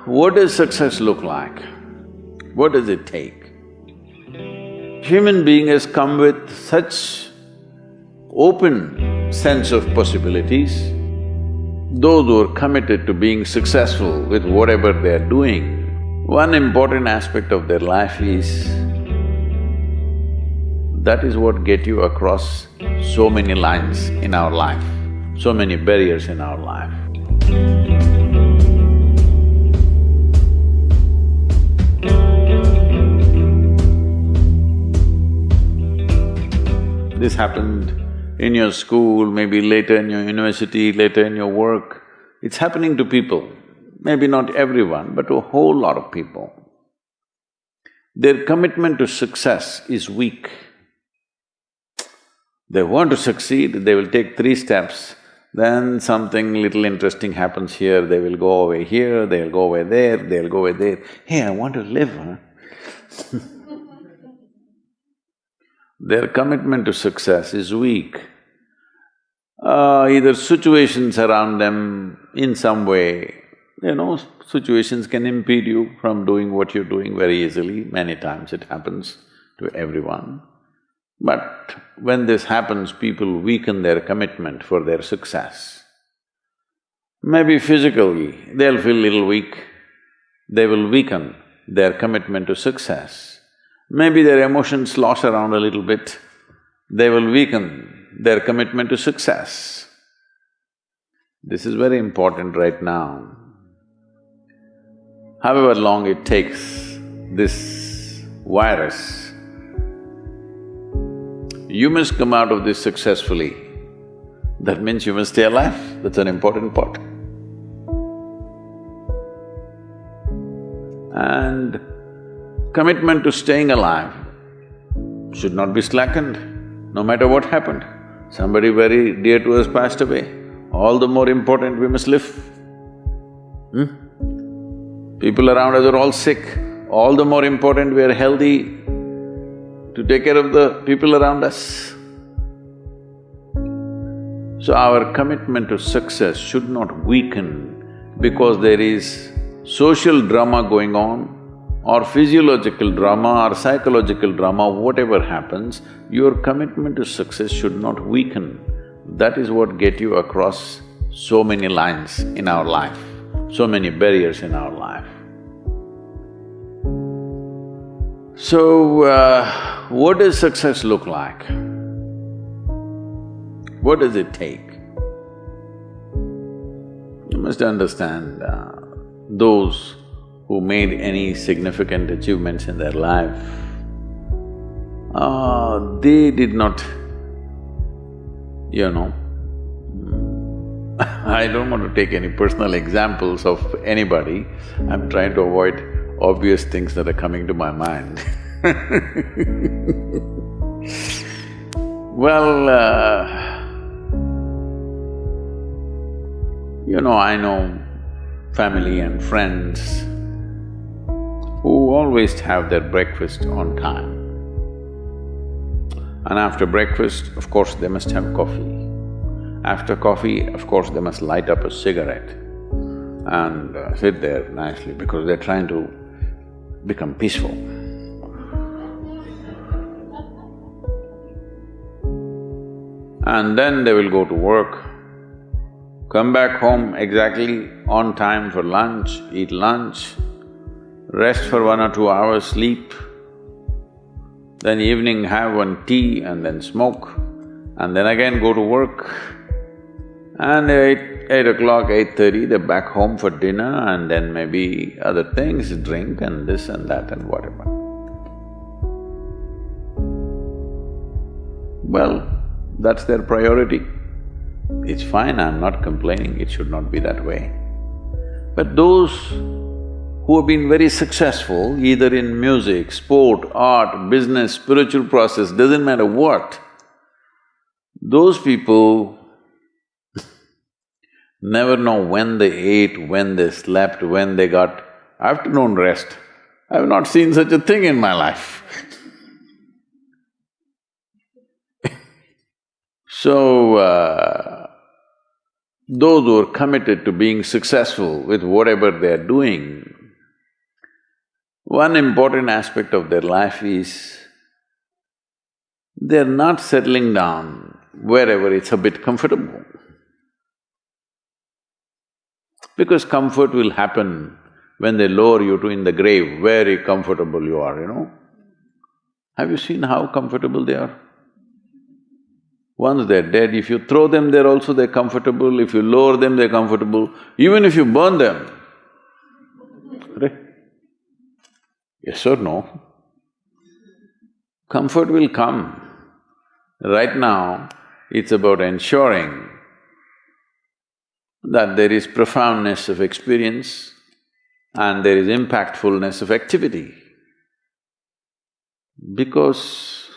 What does success look like? What does it take? Human being has come with such open sense of possibilities. Those who are committed to being successful with whatever they are doing, one important aspect of their life is that is what get you across so many lines in our life, so many barriers in our life. This happened in your school, maybe later in your university, later in your work. It's happening to people, maybe not everyone, but to a whole lot of people. Their commitment to success is weak. They want to succeed, they will take 3 steps, then something little interesting happens here, they will go away here, they'll go away there, they'll go away there. Hey, I want to live, huh? Their commitment to success is weak. Either situations around them in some way, situations can impede you from doing what you're doing very easily. Many times it happens to everyone. But when this happens, people weaken their commitment for their success. Maybe physically, they'll feel little weak, they will weaken their commitment to success. Maybe their emotions slosh around a little bit, they will weaken their commitment to success. This is very important right now. However long it takes, this virus, you must come out of this successfully. That means you must stay alive, that's an important part. And commitment to staying alive should not be slackened, no matter what happened. Somebody very dear to us passed away, all the more important we must live. People around us are all sick, all the more important we are healthy to take care of the people around us. So our commitment to success should not weaken because there is social drama going on, or physiological drama or psychological drama, whatever happens, your commitment to success should not weaken. That is what get you across so many lines in our life, so many barriers in our life. So, what does success look like? What does it take? You must understand, those who made any significant achievements in their life, they did not, I don't want to take any personal examples of anybody, I'm trying to avoid obvious things that are coming to my mind. Well, I know family and friends who always have their breakfast on time. And after breakfast, of course, they must have coffee. After coffee, of course, they must light up a cigarette and sit there nicely because they're trying to become peaceful. And then they will go to work, come back home exactly on time for lunch, eat lunch, rest for 1 or 2 hours, sleep, then evening have one tea and then smoke, and then again go to work. And 8 o'clock, 8:30, they're back home for dinner and then maybe other things, drink and this and that and whatever. Well, that's their priority. It's fine, I'm not complaining, it should not be that way. But those who have been very successful, either in music, sport, art, business, spiritual process, doesn't matter what, those people never know when they ate, when they slept, when they got afternoon rest. I've not seen such a thing in my life. So, those who are committed to being successful with whatever they are doing, one important aspect of their life is they're not settling down wherever it's a bit comfortable. Because comfort will happen when they lower you to in the grave, very comfortable you are, you know. Have you seen how comfortable they are? Once they're dead, if you throw them there also they're comfortable, if you lower them they're comfortable, even if you burn them. Right? Yes or no? Comfort will come. Right now, it's about ensuring that there is profoundness of experience and there is impactfulness of activity. Because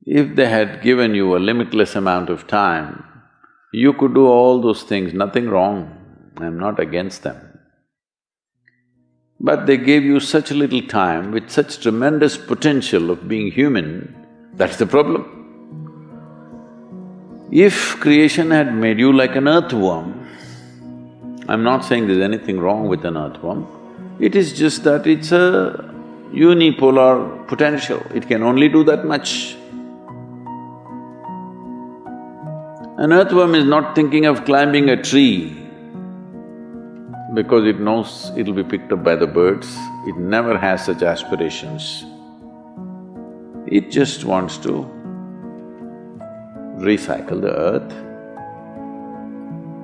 if they had given you a limitless amount of time, you could do all those things, nothing wrong, I'm not against them. But they gave you such little time with such tremendous potential of being human, that's the problem. If creation had made you like an earthworm, I'm not saying there's anything wrong with an earthworm, it is just that it's a unipolar potential, it can only do that much. An earthworm is not thinking of climbing a tree because it knows it'll be picked up by the birds, it never has such aspirations. It just wants to recycle the earth.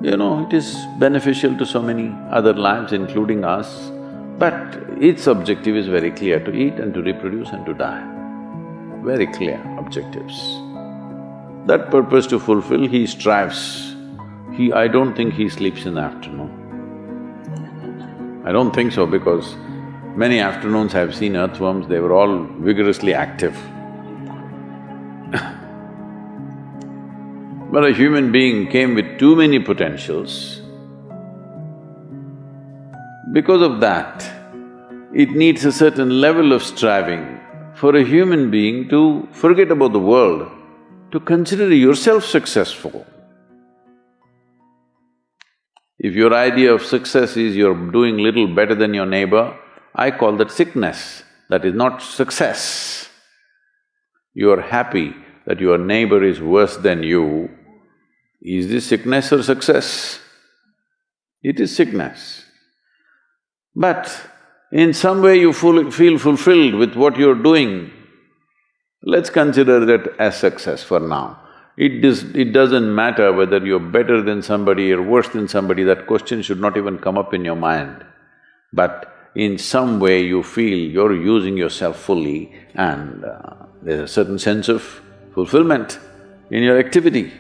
You know, it is beneficial to so many other lives, including us, but its objective is very clear, to eat and to reproduce and to die. Very clear objectives. That purpose to fulfill, he strives. I don't think he sleeps in the afternoon. I don't think so because many afternoons I've seen earthworms, they were all vigorously active. But a human being came with too many potentials. Because of that, it needs a certain level of striving for a human being to forget about the world, to consider yourself successful. If your idea of success is you're doing little better than your neighbor, I call that sickness, that is not success. You're happy that your neighbor is worse than you. Is this sickness or success? It is sickness. But in some way you feel fulfilled with what you're doing, let's consider that as success for now. It doesn't matter whether you're better than somebody or worse than somebody, that question should not even come up in your mind. But in some way you feel you're using yourself fully and there's a certain sense of fulfillment in your activity.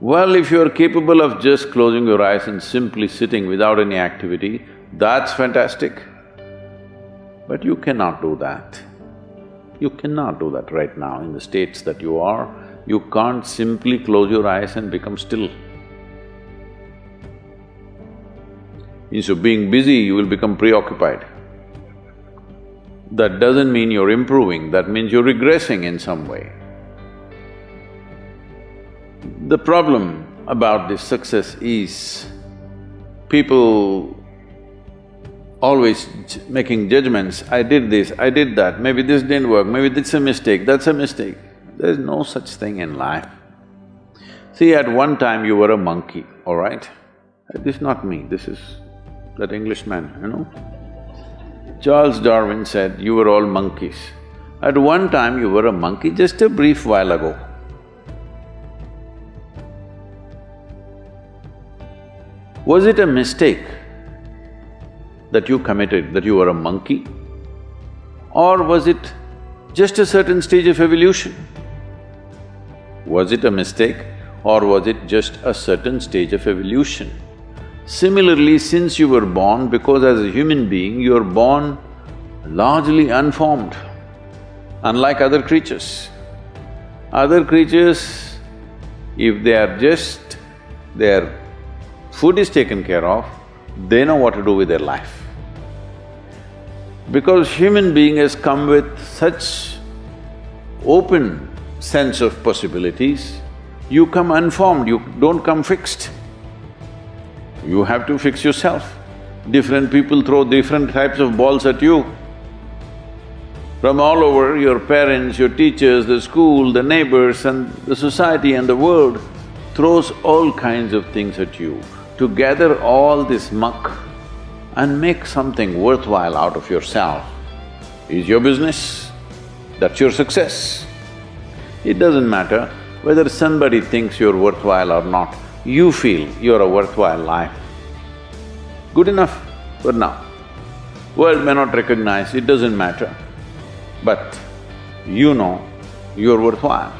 Well, if you're capable of just closing your eyes and simply sitting without any activity, that's fantastic. But you cannot do that. You cannot do that right now in the states that you are. You can't simply close your eyes and become still. Instead of being busy, you will become preoccupied. That doesn't mean you're improving, that means you're regressing in some way. The problem about this success is people always making judgments, I did this, I did that, maybe this didn't work, maybe this is a mistake, that's a mistake. There's no such thing in life. See, at one time you were a monkey, all right? This is not me, this is that Englishman, you know? Charles Darwin said, you were all monkeys. At one time you were a monkey, just a brief while ago. Was it a mistake that you committed, that you were a monkey? Or was it just a certain stage of evolution? Was it a mistake or was it just a certain stage of evolution? Similarly, since you were born, because as a human being, you are born largely unformed, unlike other creatures. Other creatures, if they are just… their food is taken care of, they know what to do with their life. Because human being has come with such open sense of possibilities, You come unformed, you don't come fixed. You have to fix yourself. Different people throw different types of balls at you. From all over, your parents, your teachers, the school, the neighbors and the society and the world throws all kinds of things at you. To gather all this muck and make something worthwhile out of yourself is your business. That's your success. It doesn't matter whether somebody thinks you're worthwhile or not, you feel you're a worthwhile life. Good enough for now. World may not recognize, it doesn't matter, but you know you're worthwhile.